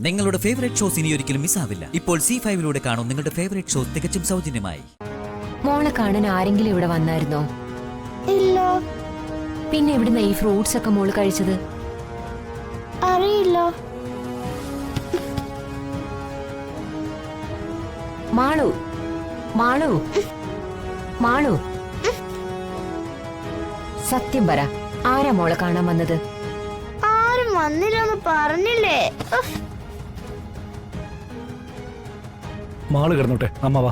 നിങ്ങളുടെ favourite shows ഇനി ഒരിക്കലും മിസ്സാവില്ല. ഇപ്പോൾ C5 കാണും നിങ്ങളുടെ ഫേവറേറ്റ് ഷോസ് തികച്ചും സൗജന്യമായി. മോളെ കാണാൻ ആരെങ്കിലും ഇവിടെ വന്നായിരുന്നോ? ഇല്ല. പിന്നെ എവിടുന്ന ഈ ഫ്രൂട്ട്സ് ഒക്കെ മോള് കഴിച്ചത്? അറിയില്ല. മാളു, മാളു, മാളു, സത്യം പറ, ആരാ മോളെ കാണാൻ വന്നത്? ആരും വന്നില്ലെന്ന് പറഞ്ഞില്ലേ? മാള് കിടന്നോട്ടെ, അമ്മ വാ.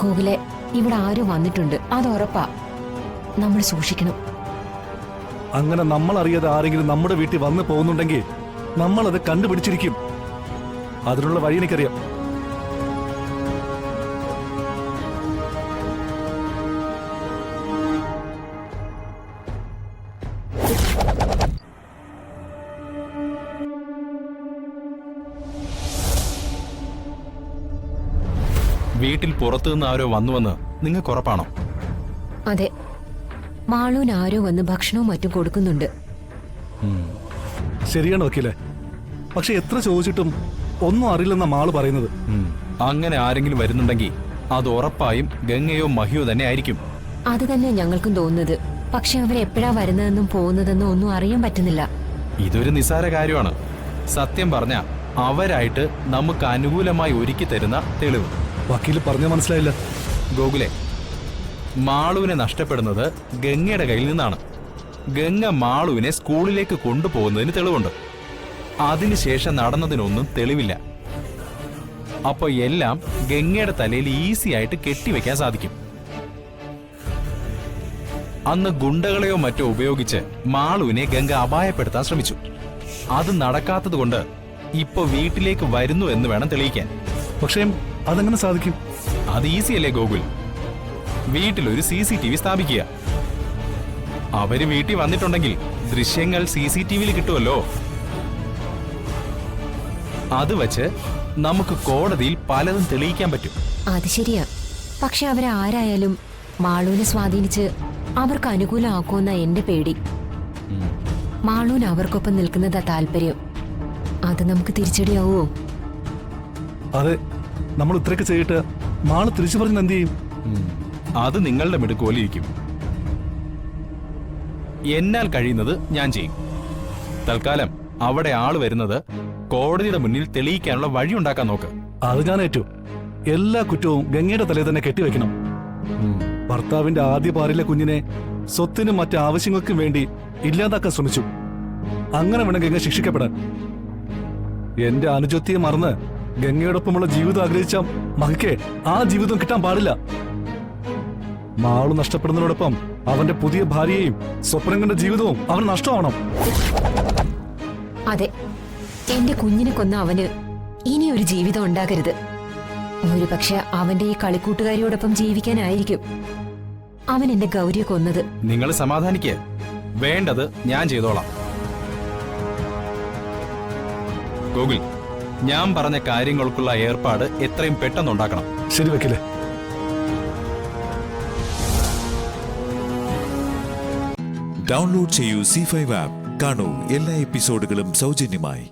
ഗോകുലെ, ഇവിടെ ആരോ വന്നിട്ടുണ്ട്, അത് ഉറപ്പാ. നമ്മൾ സൂക്ഷിക്കണം. അങ്ങനെ നമ്മൾ അറിയാതെ ആരെങ്കിലും നമ്മുടെ വീട്ടിൽ വന്നു പോകുന്നുണ്ടെങ്കിൽ നമ്മൾ അത് കണ്ടുപിടിച്ചിരിക്കും. അതിനുള്ള വഴി എനിക്കറിയാം. വീട്ടിൽ പുറത്തുനിന്ന് ആരോ വന്നുവെന്ന് നിങ്ങൾക്ക് ഉറപ്പാണോ? അതെ, മാളൂന് ആരോ വന്ന് ഭക്ഷണവും മറ്റും കൊടുക്കുന്നുണ്ട്. ശരിയാണ് വക്കീലെ, പക്ഷെ എത്ര ചോദിച്ചിട്ടും ഒന്നും അറിയില്ലെന്ന മാള് പറയുന്നത്. അങ്ങനെ ആരെങ്കിലും വരുന്നുണ്ടെങ്കിൽ അത് ഉറപ്പായും ഗംഗയോ മഹിയോ തന്നെ ആയിരിക്കും. അത് തന്നെ ഞങ്ങൾക്കും തോന്നുന്നത്. പക്ഷെ അവരെപ്പോഴാ വരുന്നതെന്നും പോകുന്നതെന്നും ഒന്നും അറിയാൻ പറ്റുന്നില്ല. ഇതൊരു നിസ്സാര കാര്യമാണ്. സത്യം പറഞ്ഞ അവരായിട്ട് നമുക്ക് അനുകൂലമായി ഒരുക്കി തരുന്ന തെളിവ്. വക്കീല് പറഞ്ഞ മനസ്സിലായില്ല. ഗോകുലെ, മാളുവിനെ നഷ്ടപ്പെടുന്നത് ഗംഗയുടെ കയ്യിൽ നിന്നാണ്. ഗംഗ മാളുവിനെ സ്കൂളിലേക്ക് കൊണ്ടുപോകുന്നതിന് തെളിവുണ്ട്. അതിനുശേഷം നടന്നതിനൊന്നും തെളിവില്ല. അപ്പൊ എല്ലാം ഗംഗയുടെ തലയിൽ ഈസി ആയിട്ട് കെട്ടിവെക്കാൻ സാധിക്കും. അന്ന് ഗുണ്ടകളെയോ മറ്റോ ഉപയോഗിച്ച് മാളുവിനെ ഗംഗ അപായപ്പെടുത്താൻ ശ്രമിച്ചു. അത് നടക്കാത്തത് കൊണ്ട് ഇപ്പൊ വീട്ടിലേക്ക് വരുന്നു എന്ന് വേണം തെളിയിക്കാൻ. പക്ഷേ അതെങ്ങനെ സാധിക്കും? അത് ഈസിയല്ലേ ഗോകുൽ? വീട്ടിലൊരു CCTV സ്ഥാപിക്കുക. അവര് വീട്ടിൽ വന്നിട്ടുണ്ടെങ്കിൽ ദൃശ്യങ്ങൾ CCTVയിൽ കിട്ടുമല്ലോ. അത് വച്ച് നമുക്ക് കോടതിയിൽ പലതും തെളിയിക്കാൻ പറ്റും. അത് ശരിയാ. പക്ഷെ അവരാരായാലും മാളൂനെ സ്വാധീനിച്ച് അവർക്ക് അനുകൂലമാക്കുമെന്ന എന്റെ പേടി. മാളൂന് അവർക്കൊപ്പം നിൽക്കുന്നതാ താല്പര്യം. അത് നമുക്ക് തിരിച്ചടിയാവോ? അതെ, നമ്മൾ ഇത്രയൊക്കെ ചെയ്തിട്ട് മാള് തിരിച്ചു പറഞ്ഞ് എന്ത് ചെയ്യും? അത് നിങ്ങളുടെ മിടുക്ക് ഇരിക്കും. എന്നാൽ കഴിയുന്നത് ഞാൻ ചെയ്യും. തൽക്കാലം അവിടെ ആള് വരുന്നത് കോടതിയുടെ മുന്നിൽ തെളിയിക്കാനുള്ള വഴി ഉണ്ടാക്കാൻ നോക്ക്. അത് ഞാൻ ഏറ്റു. എല്ലാ കുറ്റവും ഗംഗയുടെ തലയിൽ തന്നെ കെട്ടിവെക്കണം. ഭർത്താവിന്റെ ആദ്യ പാറിലെ കുഞ്ഞിനെ സ്വത്തിനും മറ്റു ആവശ്യങ്ങൾക്കും വേണ്ടി ഇല്ലാതാക്കാൻ ശ്രമിച്ചു. അങ്ങനെ വേണം ഗംഗ ശിക്ഷിക്കപ്പെടാൻ. എന്റെ അനുജത്തിയെ മറന്ന് ഗംഗയോടൊപ്പമുള്ള ജീവിതം ആഗ്രഹിച്ച മകയ്ക്ക് ആ ജീവിതം കിട്ടാൻ പാടില്ല. മാളു നഷ്ടപ്പെടുന്നതിനോടൊപ്പം അവന്റെ പുതിയ ഭാര്യയെയും സ്വപ്നം കണ്ട ജീവിതവും അവൻ നഷ്ടമാവണം. അതെ, എന്റെ കുഞ്ഞിനെ കൊന്ന അവന് ഇനി ഒരു ജീവിതം ഉണ്ടാകരുത്. ഒരു പക്ഷെ അവന്റെ ഈ കളിക്കൂട്ടുകാരിയോടൊപ്പം ജീവിക്കാനായിരിക്കും അവൻ എന്റെ ഗൗരിയെ കൊന്നത്. നിങ്ങൾ സമാധാനിക്ക്. വേണ്ടത് ഞാൻ ചെയ്തോളാം. ഗോകുൽ, ഞാൻ പറഞ്ഞ കാര്യങ്ങൾക്കുള്ള ഏർപ്പാട് എത്രയും പെട്ടെന്നുണ്ടാക്കണം. ശരി വക്കീലെ. ഡൗൺലോഡ് ചെയ്യൂ C5 ആപ്പ്. കാണൂ എല്ലാ എപ്പിസോഡുകളും സൗജന്യമായി.